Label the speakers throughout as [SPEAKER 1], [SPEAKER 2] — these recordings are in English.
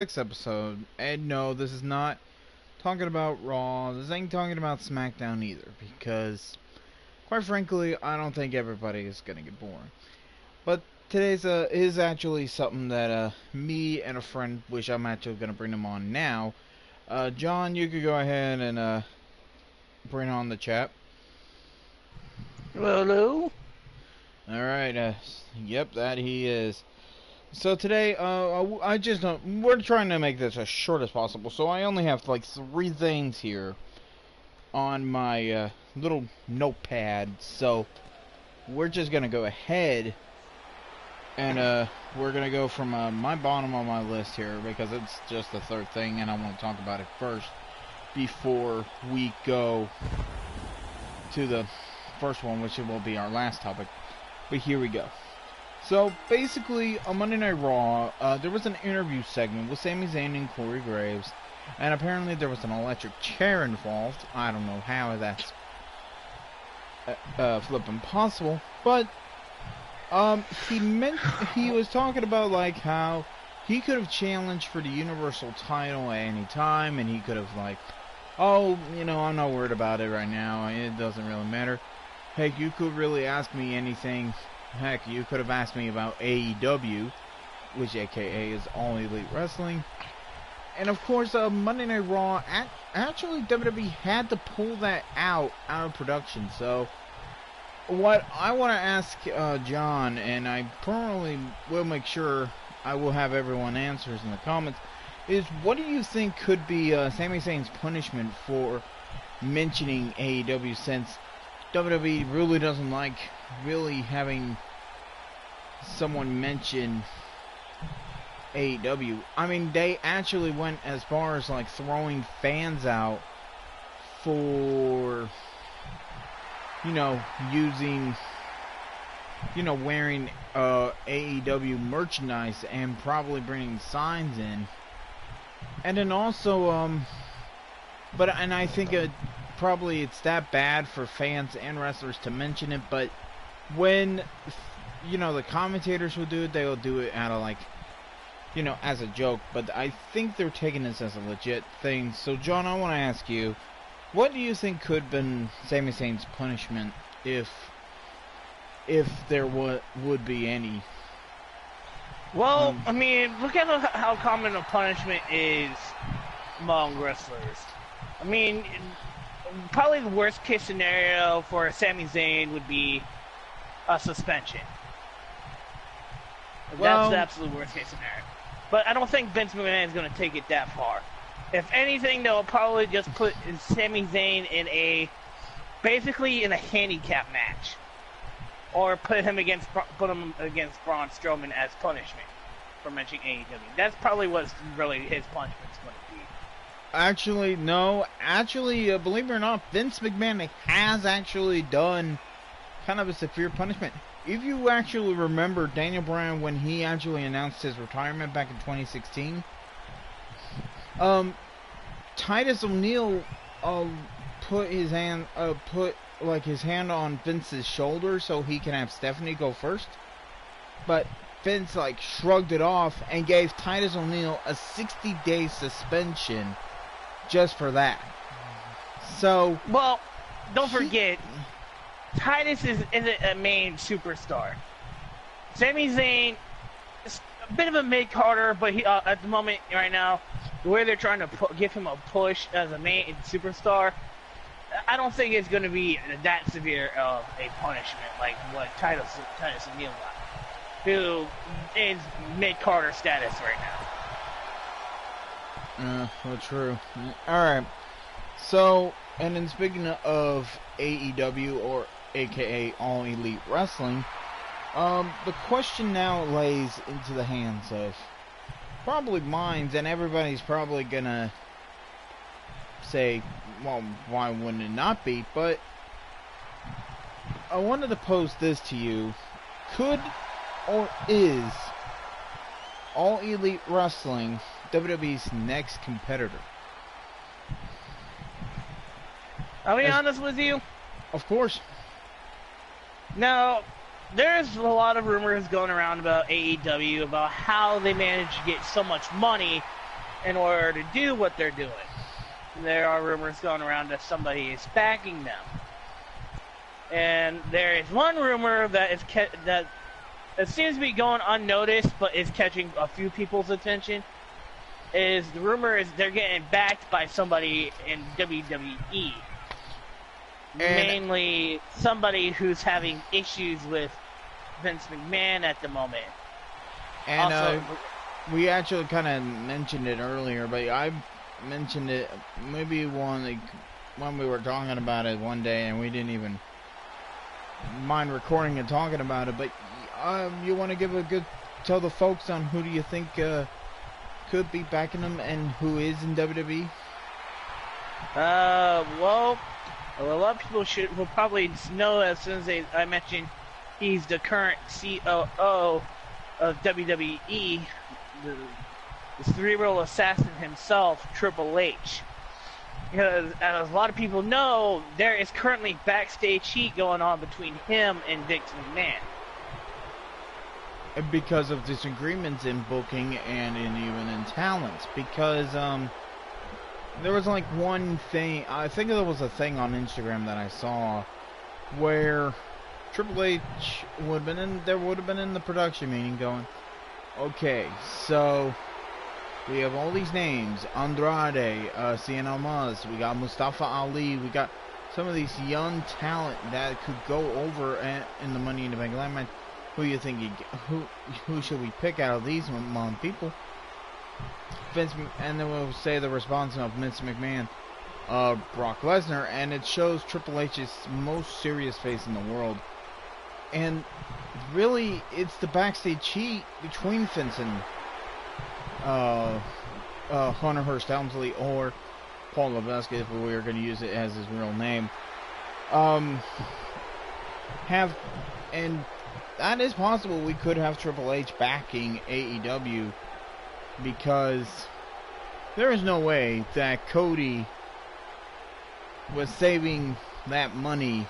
[SPEAKER 1] Next episode. And no, this is not talking about Raw. This ain't talking about SmackDown either, because quite frankly, I don't think everybody is gonna get boring. But today's is actually something that me and a friend, which I'm actually gonna bring them on now. John, you could go ahead and bring on the chat.
[SPEAKER 2] Hello?
[SPEAKER 1] All right. Yep, that he is. So today, I just we're trying to make this as short as possible. So I only have like three things here on my little notepad. So we're just gonna go ahead and we're gonna go from my bottom of my list here because it's just the third thing, and I want to talk about it first before we go to the first one, which will be our last topic. But here we go. So basically, on Monday Night Raw, there was an interview segment with Sami Zayn and Corey Graves, and apparently there was an electric chair involved. I don't know how that's flipping possible, but he was talking about like how he could have challenged for the Universal title at any time, and he could have like, oh, I'm not worried about it right now. It doesn't really matter. Heck, you could really ask me anything. Heck, you could have asked me about AEW, which AKA is All Elite Wrestling. And of course, Monday Night Raw, actually WWE had to pull that out of production. So, what I want to ask John, and I probably will make sure I will have everyone answers in the comments, is what do you think could be Sami Zayn's punishment for mentioning AEW, since WWE really doesn't like really having someone mention AEW. I mean, they actually went as far as like throwing fans out for, using, wearing AEW merchandise and probably bringing signs in. And then also, and I think probably it's that bad for fans and wrestlers to mention it, but when, the commentators will do it, they'll do it out of like, as a joke, but I think they're taking this as a legit thing. So John, I want to ask you, what do you think could have been Sami Zayn's punishment if there would be any?
[SPEAKER 2] Well, I mean, look at how common a punishment is among wrestlers. I mean, probably the worst case scenario for Sami Zayn would be a suspension. That's the absolute worst case scenario. But I don't think Vince McMahon is going to take it that far. If anything, they'll probably just put Sami Zayn basically in a handicap match, or put him against Braun Strowman as punishment for mentioning AEW. That's probably what's really his punishment's going to be.
[SPEAKER 1] Actually, no. Actually, believe it or not, Vince McMahon has actually done kind of a severe punishment. If you actually remember Daniel Bryan when he actually announced his retirement back in 2016, Titus O'Neil put his hand on Vince's shoulder so he can have Stephanie go first, but Vince shrugged it off and gave Titus O'Neil a 60-day suspension just for that. So,
[SPEAKER 2] well, don't forget, Titus isn't a main superstar. Sami Zayn is a bit of a mid-carder, but he, at the moment right now, the way they're trying to give him a push as a main superstar, I don't think it's going to be that severe of a punishment like what Titus O'Neil got, who is mid-carder status right
[SPEAKER 1] now. Well, true. Alright. So, and then speaking of AEW, or AKA All Elite Wrestling, the question now lays into the hands of probably minds, and everybody's probably gonna say, well, why wouldn't it not be? But I wanted to pose this to you. Could or is All Elite Wrestling WWE's next competitor?
[SPEAKER 2] I'll be honest with you.
[SPEAKER 1] Of course.
[SPEAKER 2] Now, there's a lot of rumors going around about AEW, about how they managed to get so much money in order to do what they're doing. There are rumors going around that somebody is backing them. And there is one rumor that that seems to be going unnoticed, but is catching a few people's attention. The rumor is they're getting backed by somebody in WWE. Mainly somebody who's having issues with Vince McMahon at the moment.
[SPEAKER 1] And
[SPEAKER 2] also,
[SPEAKER 1] we actually kind of mentioned it earlier, but I mentioned it maybe when we were talking about it one day, and we didn't even mind recording and talking about it. But you want to tell the folks on who do you think could be backing them and who is in WWE?
[SPEAKER 2] Well, a lot of people will probably know as soon as I mention he's the current COO of WWE, the cerebral assassin himself, Triple H. Because, as a lot of people know, there is currently backstage heat going on between him and Vince McMahon.
[SPEAKER 1] Because of disagreements in booking and even in talents. Because there was like one thing, I think there was a thing on Instagram that I saw where Triple H would have been in the production meeting going, okay, so we have all these names, Andrade, Cien Almas, we got Mustafa Ali, we got some of these young talent that could go over in the Money in the Bank line match. Who you think who should we pick out of these people? And then we'll say the response of Vince McMahon, Brock Lesnar, and it shows Triple H's most serious face in the world. And really, it's the backstage heat between Vince and Hunter Hearst Helmsley, or Paul Levesque, if we were going to use it as his real name. And that is possible. We could have Triple H backing AEW, because there is no way that Cody was saving that money,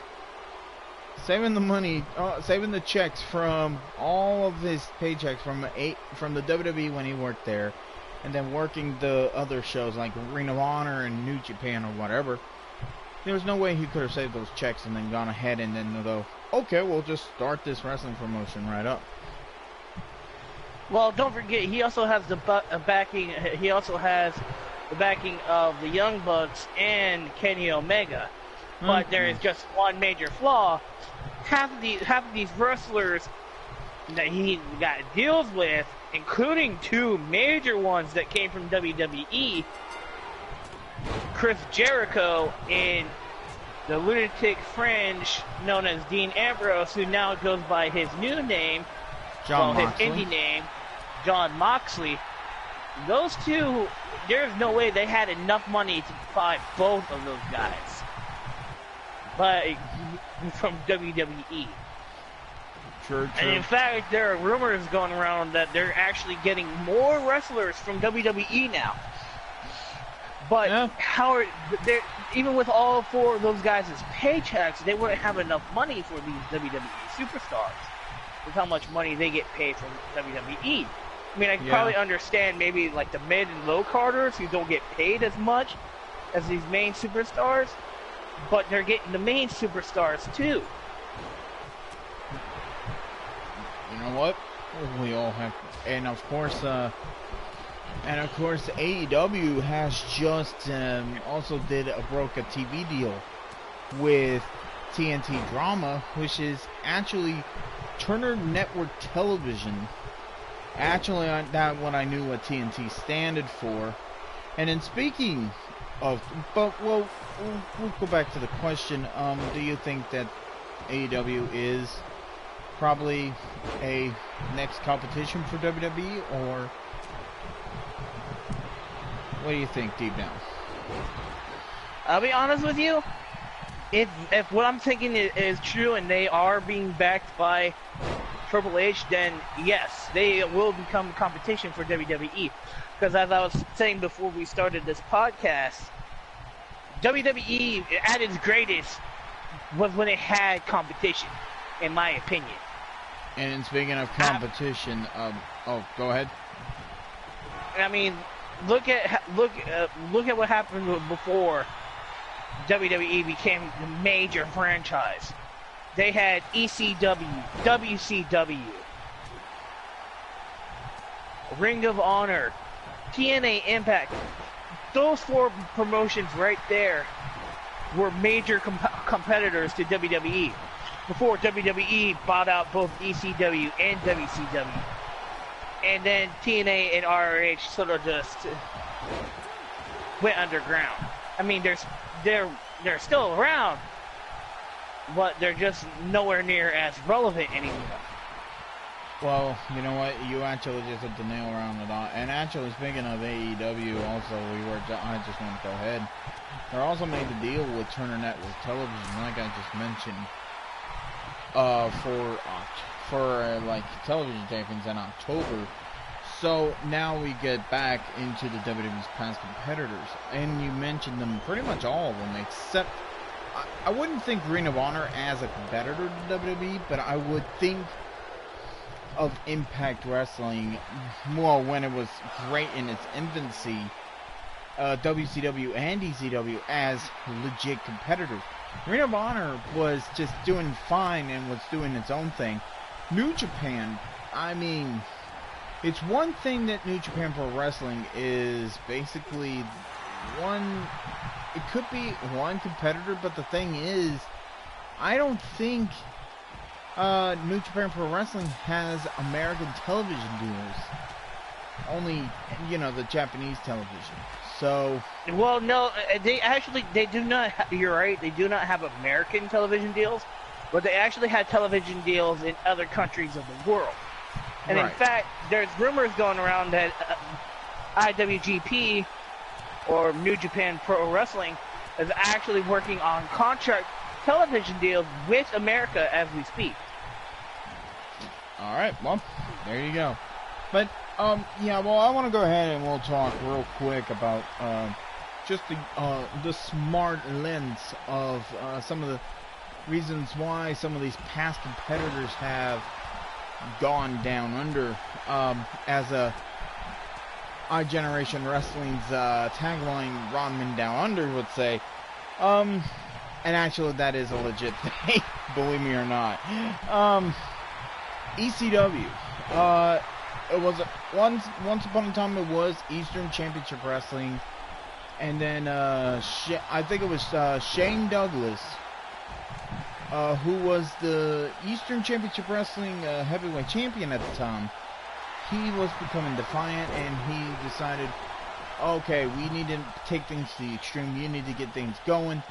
[SPEAKER 1] saving the checks from all of his paychecks from the WWE when he worked there, and then working the other shows like Ring of Honor and New Japan or whatever. There's no way he could have saved those checks and then gone ahead and then go, okay, we'll just start this wrestling promotion right up.
[SPEAKER 2] Well, don't forget, he also has the backing. He also has the backing of the Young Bucks and Kenny Omega. But there is just one major flaw. Half of these wrestlers that he got deals with, including two major ones that came from WWE, Chris Jericho and the lunatic fringe known as Dean Ambrose, who now goes by his new name, his indie name, Jon Moxley. Those two, there's no way they had enough money to buy both of those guys. But from WWE.
[SPEAKER 1] True.
[SPEAKER 2] And in fact, there are rumors going around that they're actually getting more wrestlers from WWE now. But yeah. Even with all four of those guys' paychecks, they wouldn't have enough money for these WWE superstars with how much money they get paid from WWE. I mean, I can probably understand maybe like the mid and low carders who don't get paid as much as these main superstars, but they're getting the main superstars too.
[SPEAKER 1] You know what? We all have, and of course, AEW has just also broke a TV deal with TNT Drama, which is actually Turner Network Television. Actually, that's what I knew what TNT standed for. And in speaking of, but we'll go back to the question. Do you think that AEW is probably a next competition for WWE, or what do you think deep down?
[SPEAKER 2] I'll be honest with you. If what I'm thinking is true and they are being backed by Triple H, then yes, they will become competition for WWE. Because as I was saying before we started this podcast, WWE at its greatest was when it had competition, in my opinion.
[SPEAKER 1] And speaking of competition, go ahead.
[SPEAKER 2] I mean, look at what happened before WWE became the major franchise. They had ECW, WCW, Ring of Honor, TNA Impact. Those 4 promotions right there were major competitors to WWE before WWE bought out both ECW and WCW. And then TNA and ROH sort of just went underground. I mean, they're still around, but they're just nowhere near as relevant anymore.
[SPEAKER 1] Well, you know what? You actually just hit the nail around it all. And actually, speaking of AEW, also, I just want to go ahead. They also made the deal with Turner Network Television, like I just mentioned, for like television tapings in October. So now we get back into the WWE's past competitors, and you mentioned them, pretty much all of them, except I wouldn't think Ring of Honor as a competitor to WWE, but I would think of Impact Wrestling, well, when it was great in its infancy, WCW and ECW as legit competitors. Ring of Honor was just doing fine and was doing its own thing. New Japan, I mean, it's one thing that New Japan Pro Wrestling is basically it could be one competitor, but the thing is, I don't think New Japan Pro Wrestling has American television deals. Only, the Japanese television. So,
[SPEAKER 2] well, no, they do not. You're right. They do not have American television deals, but they actually have television deals in other countries of the world. And
[SPEAKER 1] right.
[SPEAKER 2] In fact, there's rumors going around that IWGP or New Japan Pro Wrestling is actually working on contract television deals with America as we speak.
[SPEAKER 1] All right, well, there you go. But yeah, well, I want to go ahead and we'll talk real quick about just the smart lens of some of the reasons why some of these past competitors have gone down under. As iGeneration Wrestling's tagline, Rodman Down Under, would say. And actually, that is a legit thing, believe me or not. ECW. It was once upon a time it was Eastern Championship Wrestling, and then I think it was Shane Douglas, who was the Eastern Championship Wrestling heavyweight champion at the time. He was becoming defiant, and he decided, okay, we need to take things to the extreme. You need to get things going.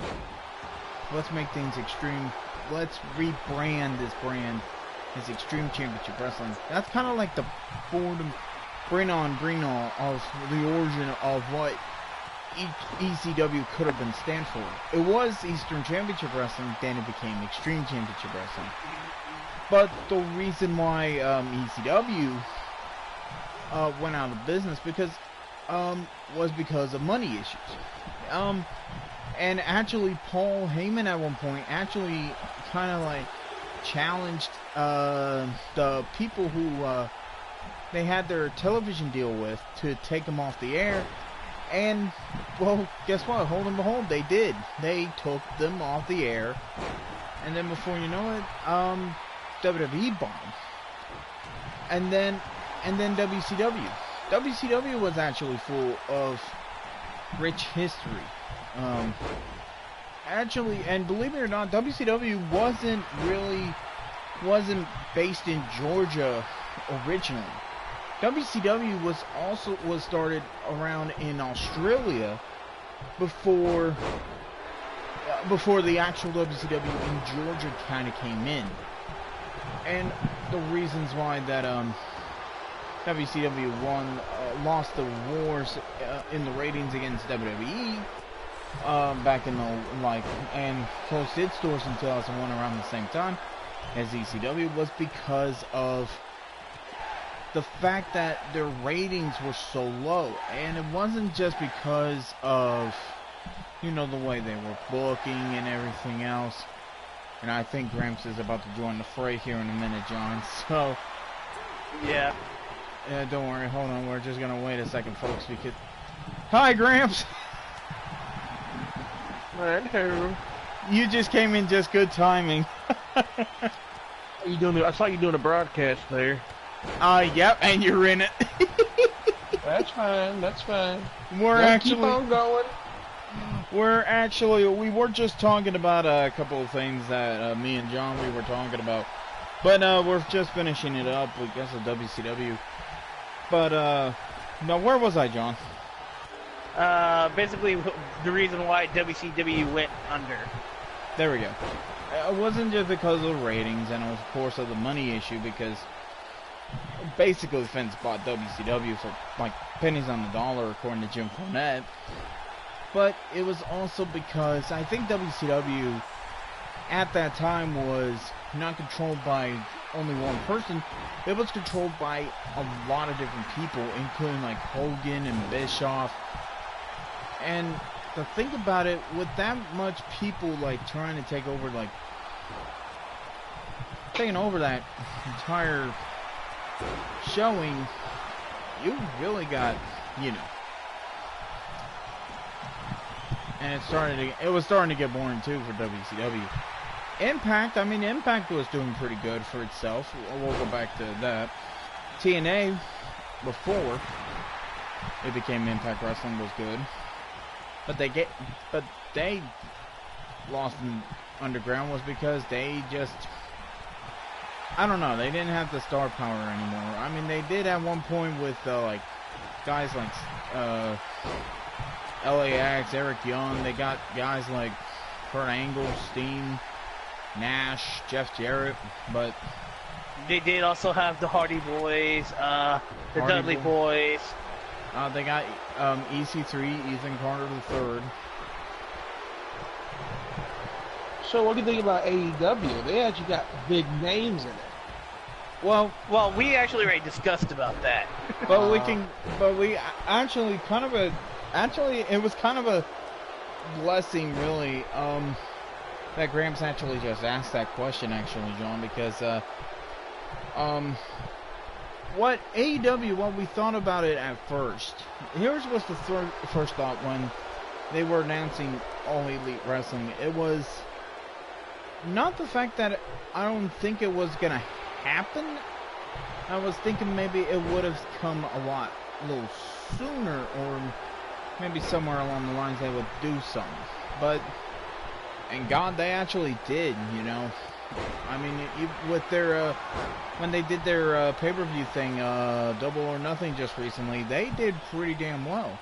[SPEAKER 1] Let's make things extreme. Let's rebrand this brand as Extreme Championship Wrestling. That's kind of like the bring on of the origin of what ECW could have been stand for. It was Eastern Championship Wrestling, then it became Extreme Championship Wrestling. But the reason why ECW went out of business was because of money issues. And actually, Paul Heyman at one point actually kind of like challenged the people who they had their television deal with to take them off the air. And, well, guess what? Hold and behold, they did. They took them off the air. And then before you know it, WWE bombed. And then WCW. WCW was actually full of rich history. Actually, and believe it or not, WCW wasn't based in Georgia originally. WCW was started around in Australia before the actual WCW in Georgia kind of came in. And the reasons why that WCW lost the wars in the ratings against WWE back in and closed its doors in 2001 around the same time as ECW was because of the fact that their ratings were so low. And it wasn't just because of, the way they were booking and everything else. And I think Gramps is about to join the fray here in a minute, John. So,
[SPEAKER 2] yeah.
[SPEAKER 1] Don't worry, hold on. We're just going to wait a second, folks, Hi, Gramps.
[SPEAKER 3] Hello.
[SPEAKER 1] You just came in just good timing.
[SPEAKER 3] You doing? I saw you doing a broadcast there.
[SPEAKER 1] Yep, and you're in it.
[SPEAKER 3] That's fine. That's fine.
[SPEAKER 1] We're
[SPEAKER 3] Let's
[SPEAKER 1] actually
[SPEAKER 3] keep on going.
[SPEAKER 1] we were just talking about a couple of things that me and John we were talking about, but we're just finishing it up. I guess a WCW. But no, where was I, John?
[SPEAKER 2] Basically, the reason why WCW went under.
[SPEAKER 1] There we go. It wasn't just because of the ratings, and it was, of course, of the money issue, because basically Vince bought WCW for, like, pennies on the dollar, according to Jim Cornette. But it was also because I think WCW, at that time, was not controlled by only one person. It was controlled by a lot of different people, including, like, Hogan and Bischoff. And the thing about it, with that much people, like, trying to take over, like, taking over that entire showing, you really got, you know. And it was starting to get boring, too, for WCW. Impact, I mean, Impact was doing pretty good for itself. We'll go back to that. TNA, before it became Impact Wrestling, was good. But they lost in Underground was because they just, I don't know, they didn't have the star power anymore. I mean, they did at one point with like guys like LAX, Eric Young. They got guys like Kurt Angle, Steen, Nash, Jeff Jarrett, but
[SPEAKER 2] they did also have the Hardy Boys, the Dudley Boys.
[SPEAKER 1] They got EC3, Ethan Carter III.
[SPEAKER 3] So what do you think about AEW? They actually got big names in it.
[SPEAKER 1] Well,
[SPEAKER 2] we actually already discussed about that.
[SPEAKER 1] But we actually it was kind of a blessing, really, that Gramps actually just asked that question, actually, John, because, what we thought about it at first. Here's what's the first thought when they were announcing All Elite Wrestling. It was not the fact that I don't think it was going to happen. I was thinking maybe it would have come a little sooner, or maybe somewhere along the lines they would do something. But, and God, they actually did, you know. I mean, with their, when they did their pay-per-view thing, Double or Nothing just recently, they did pretty damn well.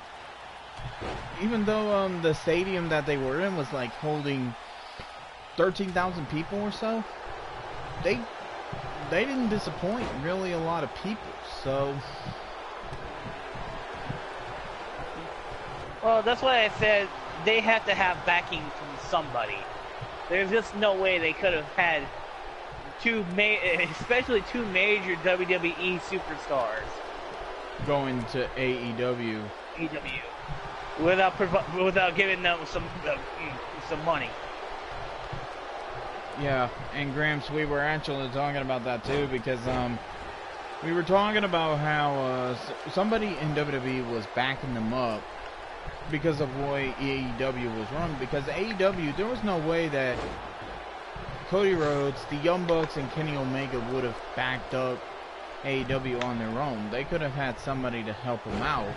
[SPEAKER 1] Even though the stadium that they were in was like holding 13,000 people or so, they didn't disappoint really a lot of people, so.
[SPEAKER 2] Well, that's why I said they have to have backing from somebody. There's just no way they could have had especially two major WWE superstars
[SPEAKER 1] going to AEW.
[SPEAKER 2] Without giving them some money.
[SPEAKER 1] Yeah, and Gramps, we were actually talking about that too, because we were talking about how somebody in WWE was backing them up because of the way AEW was run. Because AEW, there was no way that Cody Rhodes, the Young Bucks, and Kenny Omega would have backed up AEW on their own. They could have had somebody to help them out.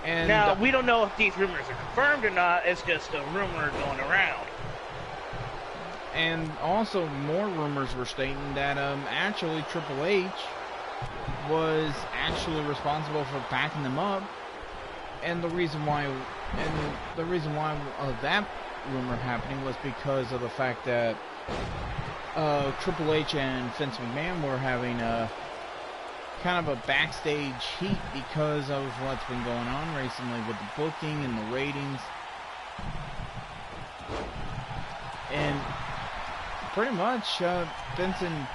[SPEAKER 1] And
[SPEAKER 2] now, we don't know if these rumors are confirmed or not. It's just a rumor going around.
[SPEAKER 1] And also, more rumors were stating that actually Triple H was actually responsible for backing them up. And the reason why that rumor happening was because of the fact that Triple H and Vince McMahon were having kind of a backstage heat because of what's been going on recently with the booking and the ratings. And pretty much Vince and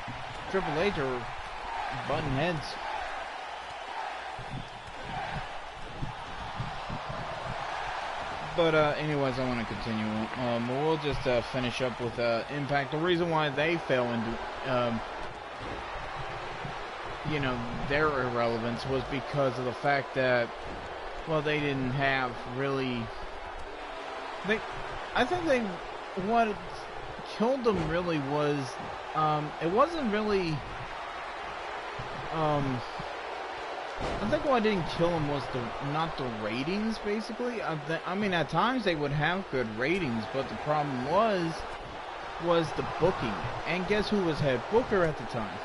[SPEAKER 1] Triple H are butting heads. But anyways, I want to continue. We'll just finish up with Impact. The reason why they fell into you know, their irrelevance was because of the fact that, well, they didn't have really, I think what killed them really was, it wasn't really, I think what didn't kill them was not the ratings, basically. I mean, at times they would have good ratings, but the problem was the booking. And guess who was head booker at the time?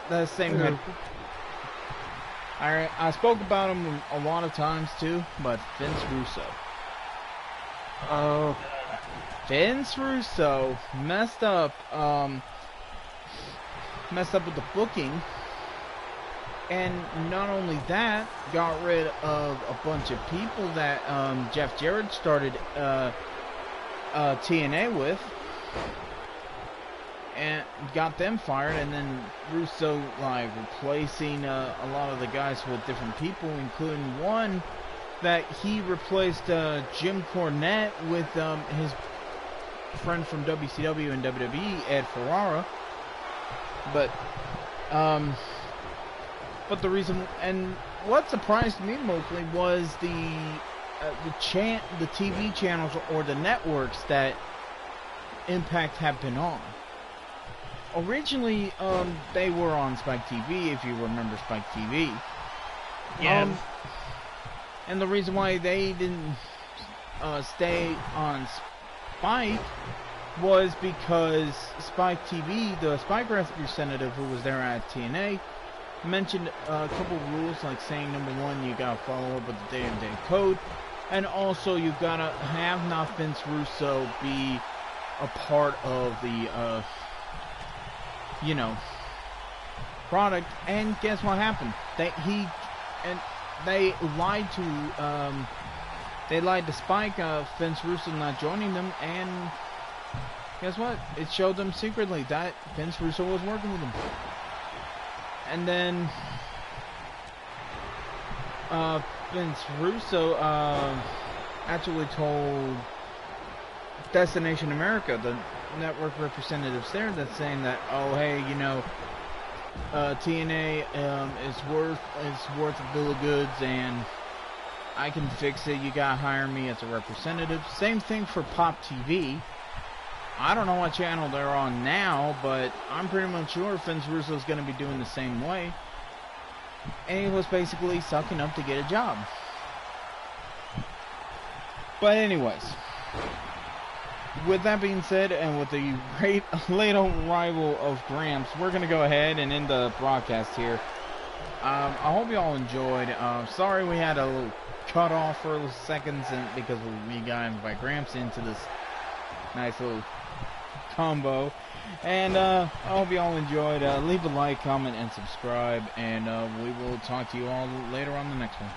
[SPEAKER 1] The same head. I spoke about him a lot of times too, but Vince Russo. Vince Russo messed up with the booking, and not only that, got rid of a bunch of people that Jeff Jarrett started TNA with, and got them fired, and then Russo like replacing a lot of the guys with different people, including one that he replaced Jim Cornette with his friend from WCW and WWE, Ed Ferrara. But the reason, and what surprised me mostly, was the TV channels or the networks that Impact had been on. Originally, they were on Spike TV, if you remember Spike TV.
[SPEAKER 2] Yeah.
[SPEAKER 1] And the reason why they didn't stay on Spike was because Spike TV, the Spike representative who was there at TNA, mentioned a couple rules, like saying, number one, you gotta follow up with the day-and-day code, and also you gotta have not Vince Russo be a part of the you know, product. And guess what happened? They lied to Spike, Vince Russo not joining them, and guess what? It showed them secretly that Vince Russo was working with them. And then Vince Russo actually told Destination America, the network representatives there, that's saying that, oh hey, you know, TNA is worth a bill of goods, and I can fix it. You gotta hire me as a representative. Same thing for Pop TV. I don't know what channel they're on now, but I'm pretty much sure Vince Russo is going to be doing the same way. And he was basically sucking up to get a job. But anyways, with that being said, and with the late arrival of Gramps, we're going to go ahead and end the broadcast here. I hope you all enjoyed. Sorry we had a little cut off for seconds because we got him by Gramps into this nice little combo. And I hope you all enjoyed. Leave a like, comment, and subscribe, and we will talk to you all later on the next one.